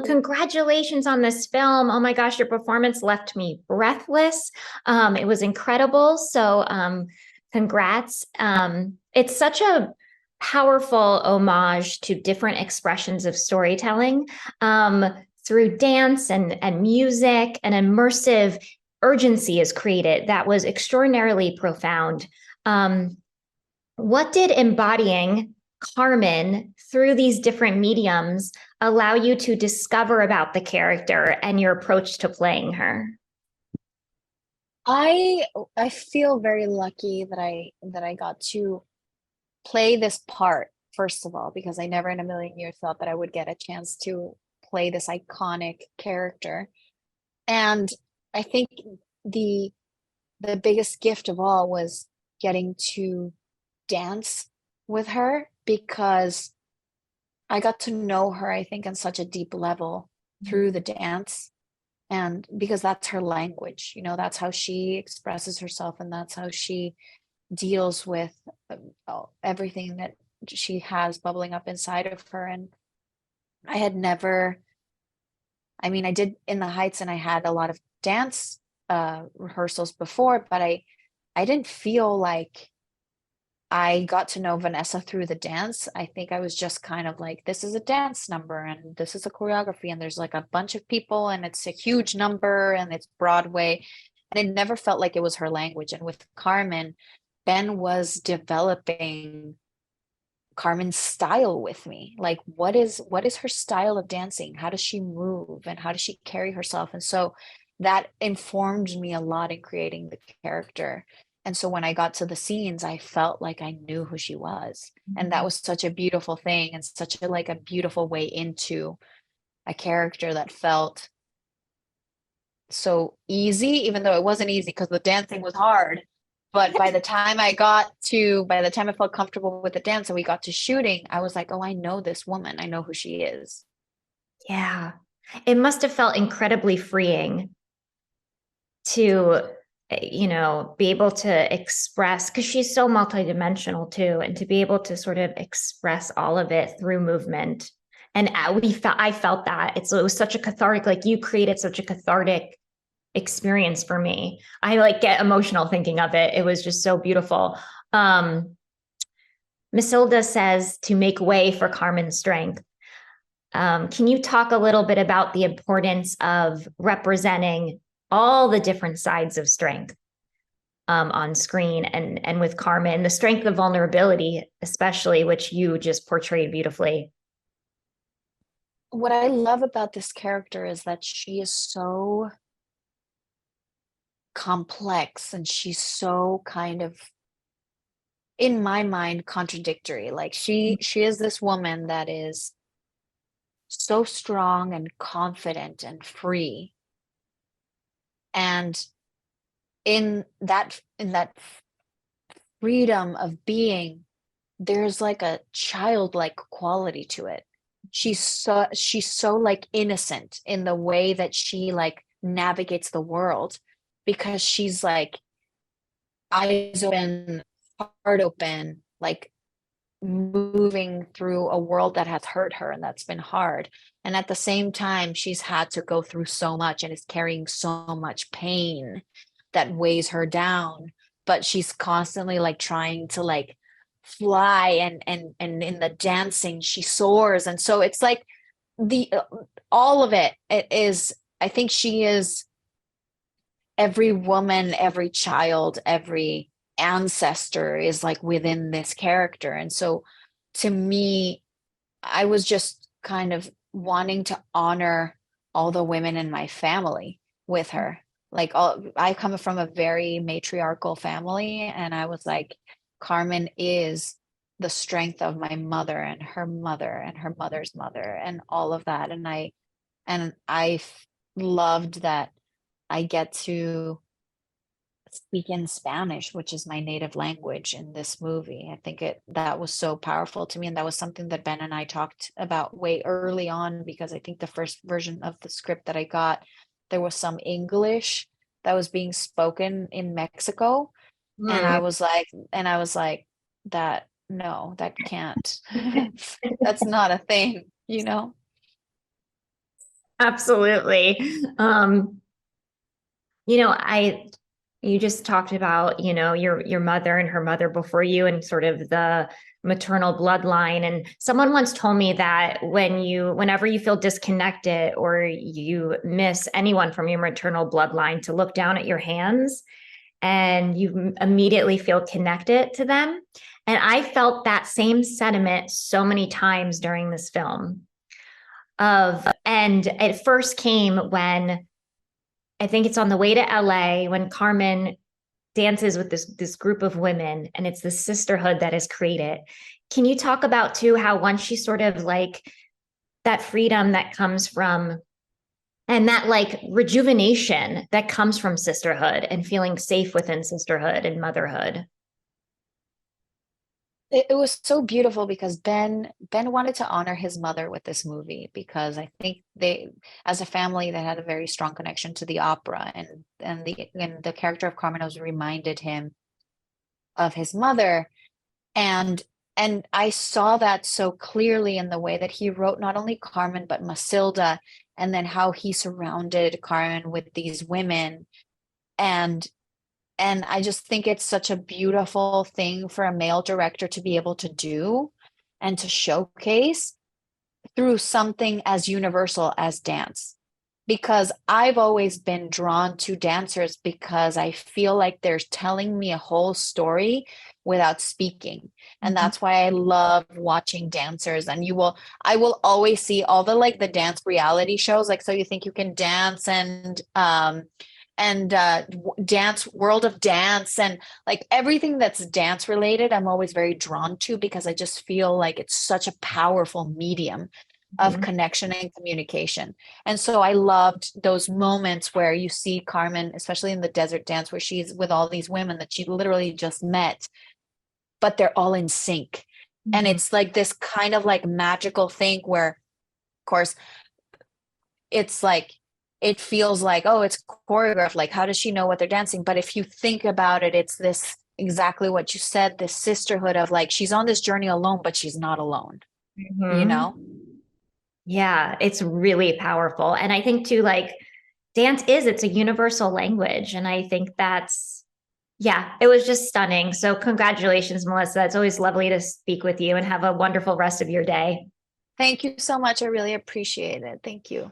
congratulations on this film. Oh my gosh, your performance left me breathless. It was incredible. So, congrats. It's such a powerful homage to different expressions of storytelling, through dance and music. An immersive urgency is created that was extraordinarily profound. What did embodying Carmen through these different mediums allow you to discover about the character and your approach to playing her? I feel very lucky that I got to play this part, first of all, because I never in a million years thought that I would get a chance to play this iconic character. And I think the the biggest gift of all was getting to dance with her, because I got to know her, I think, on such a deep level through the dance. And because that's her language, that's how she expresses herself, and that's how she deals with everything that she has bubbling up inside of her. And I had never, I mean, I did In the Heights, and I had a lot of dance rehearsals before, but I didn't feel like I got to know Vanessa through the dance. I think I was just kind of like, this is a dance number, and this is a choreography, and there's like a bunch of people, and it's a huge number, and it's Broadway. And it never felt like it was her language. And with Carmen, Ben was developing Carmen's style with me. Like, what is her style of dancing? How does she move, and how does she carry herself? And so that informed me a lot in creating the character. And so when I got to the scenes, I felt like I knew who she was. And that was such a beautiful thing, and such a like a beautiful way into a character that felt so easy, even though it wasn't easy because the dancing was hard. But by the time I felt comfortable with the dance and we got to shooting, I was like, oh, I know this woman. I know who she is. Yeah. It must have felt incredibly freeing to, be able to express, because she's so multidimensional too, and to be able to sort of express all of it through movement. And I felt that it was such a cathartic, like you created such a cathartic experience for me. I like get emotional thinking of it. It was just so beautiful. Masilda says to make way for Carmen's strength. Can you talk a little bit about the importance of representing all the different sides of strength on screen, and with Carmen, the strength of vulnerability, especially, which you just portrayed beautifully? What I love about this character is that she is so complex, and she's so kind of, in my mind, contradictory. Like she is this woman that is so strong and confident and free. And in that freedom of being, there's like a childlike quality to it. She's so like innocent in the way that she like navigates the world, because she's like eyes open, heart open, like moving through a world that has hurt her and that's been hard. And at the same time, she's had to go through so much and is carrying so much pain that weighs her down. But she's constantly like trying to like fly, and in the dancing she soars. And so it's like the all of it is, I think she is every woman, every child, every ancestor is like within this character. And so to me, I was just kind of wanting to honor all the women in my family with her. I come from a very matriarchal family, and I was like, Carmen is the strength of my mother and her mother and her mother's mother and all of that. And I loved that I get to speak in Spanish, which is my native language, in this movie. I think that was so powerful to me. And that was something that Ben and I talked about way early on, because I think the first version of the script that I got, there was some English that was being spoken in Mexico. And Mm. I was like, that, no, that can't, that's not a thing, you know? Absolutely. You know, you just talked about, you know, your mother and her mother before you and sort of the maternal bloodline. And someone once told me that whenever you feel disconnected or you miss anyone from your maternal bloodline, to look down at your hands and you immediately feel connected to them. And I felt that same sentiment so many times during this film. And it first came when I think it's on the way to LA when Carmen dances with this group of women, and it's the sisterhood that is created. Can you talk about too how once she sort of like that freedom that comes from and that like rejuvenation that comes from sisterhood and feeling safe within sisterhood and motherhood? It was so beautiful because Ben wanted to honor his mother with this movie because I think they, as a family, they had a very strong connection to the opera, and the character of Carmen was reminded him of his mother, and I saw that so clearly in the way that he wrote not only Carmen but Matilda, and then how he surrounded Carmen with these women, and I just think it's such a beautiful thing for a male director to be able to do and to showcase through something as universal as dance. Because I've always been drawn to dancers because I feel like they're telling me a whole story without speaking. And Mhm. that's why I love watching dancers. And I will always see all the like the dance reality shows, like So You Think You Can Dance, and dance world of dance, and like everything that's dance related I'm always very drawn to because I just feel like it's such a powerful medium of Mhm. connection and communication. And so I loved those moments where you see Carmen, especially in the desert dance, where she's with all these women that she literally just met, but they're all in sync. And Mhm. it's like this kind of like magical thing where, of course, it's like it feels like, oh, it's choreographed, like how does she know what they're dancing? But if you think about it, it's this exactly what you said, this sisterhood of like she's on this journey alone, but she's not alone, you know. Mhm. Yeah, it's really powerful. And I think too, like it's a universal language. And I think yeah, it was just stunning. So congratulations, Melissa. It's always lovely to speak with you and have a wonderful rest of your day. Thank you so much, I really appreciate it. Thank you.